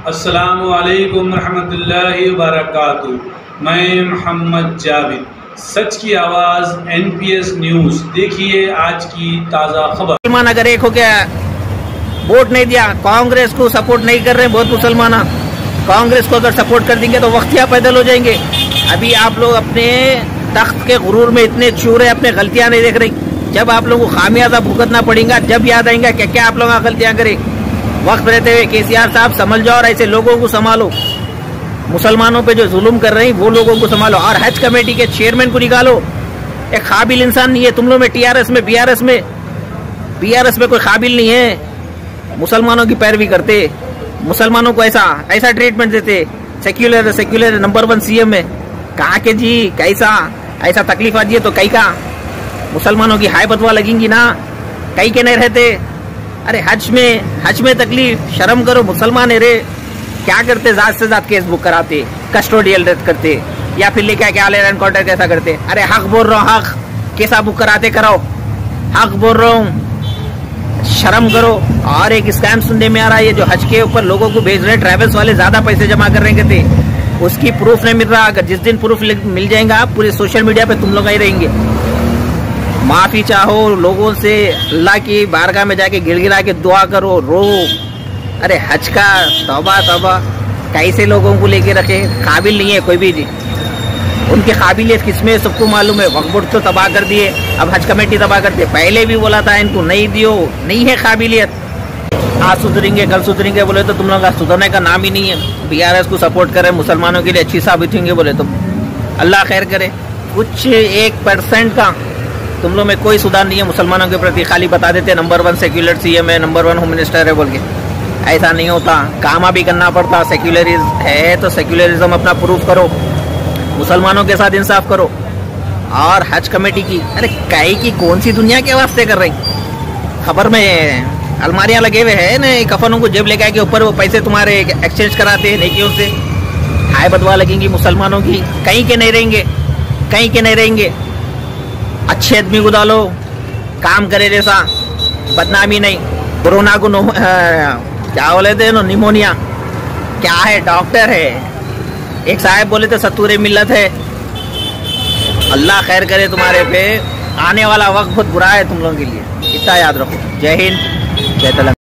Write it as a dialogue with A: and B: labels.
A: अस्सलामु अलैकुम रहमतुल्लाहि व बरकातुहू। मैं मोहम्मद जावेद, सच की आवाज़ NPS न्यूज़। देखिए आज की ताज़ा खबर।
B: मुसलमान अगर एक हो गया, वोट नहीं दिया, कांग्रेस को सपोर्ट नहीं कर रहे हैं बहुत मुसलमान, कांग्रेस को अगर सपोर्ट कर देंगे तो वक्तिया पैदल हो जाएंगे। अभी आप लोग अपने तख्त के गुरूर में इतने चूर है, अपने गलतियां नहीं देख रही। जब आप लोगों को खामियाजा भुगतना पड़ेगा, जब याद आएंगा क्या क्या आप लोग गलतियां करें। वक्त रहते हुए केसीआर साहब समझ जाओ और ऐसे लोगों को संभालो। मुसलमानों पे जो जुल्म कर रहे हैं वो लोगों को संभालो। और हज कमेटी के चेयरमैन को निकालो, एक काबिल इंसान नहीं है तुम लोग में। TRS में BRS में कोई काबिल नहीं है। मुसलमानों की पैरवी करते, मुसलमानों को ऐसा ट्रीटमेंट देते। सेक्युलर नंबर 1 CM है। कहा के जी कैसा ऐसा तकलीफ आ है तो कई का मुसलमानों की हाय बदवा लगेंगी ना, कई के नहीं रहते। अरे हज में तकलीफ, शर्म करो, मुसलमान है रे। क्या करते, ज्यादा से ज्यादा केस बुक कराते, कस्टोडियल डेथ करते, या फिर लेके क्या ले रहे एनकाउंटर कैसा करते। अरे हक बोल रहा हूँ, हक कैसा बुक कराते कराओ, हक बोल रहा हूँ, शर्म करो। और एक स्कैम सुनने में आ रहा है, जो हज के ऊपर लोगों को भेज रहे ट्रैवल्स वाले ज्यादा पैसे जमा कर रहे थे, उसकी प्रूफ नहीं मिल रहा। अगर जिस दिन प्रूफ मिल जाएगा पूरे सोशल मीडिया पे तुम लोग ही रहेंगे। माफी चाहो लोगों से, अल्लाह की बारगाह में जाके गिड़गिड़ा के दुआ करो, रो। अरे हज का तौबा कैसे लोगों को लेके रखे, काबिल नहीं है कोई भी जी। उनकी काबिलियत किसमें सबको मालूम है। वक्फ तो तबाह कर दिए, अब हज कमेटी तबाह करते। पहले भी बोला था इनको नहीं दियो, नहीं है काबिलियत। आज सुधरेंगे कल सुधरेंगे बोले तो तुम लोग का सुधरने का नाम ही नहीं है। BRS को सपोर्ट करे, मुसलमानों के लिए अच्छी साबित होंगे बोले तो अल्लाह खैर करे। कुछ 1% का तुम लोग में कोई सुधार नहीं है मुसलमानों के प्रति। खाली बता देते नंबर 1 सेक्युलर CM है, नंबर 1 होम मिनिस्टर है बोल के। ऐसा नहीं होता, काम भी करना पड़ता। सेक्युलरिज्म है तो सेक्युलरिज्म अपना प्रूफ करो, मुसलमानों के साथ इंसाफ करो। और हज कमेटी की, अरे कई की कौन सी दुनिया के वास्ते कर रही। खबर में अलमारियां लगे हुए हैं न, कफनों को जेब लेके के ऊपर वो पैसे तुम्हारे एक्सचेंज कराते हैं नेकियों से। हाय बदवा लगेंगी मुसलमानों की, कहीं के नहीं रहेंगे। अच्छे आदमी को डालो, काम करे जैसा, बदनामी नहीं। कोरोना को क्या बोले थे नो, निमोनिया क्या है, डॉक्टर है। एक साहब बोले थे सतूरे मिल्लत है। अल्लाह खैर करे तुम्हारे पे। आने वाला वक्त बहुत बुरा है तुम लोगों के लिए, इतना याद रखो। जय हिंद, जय तेलंगाना।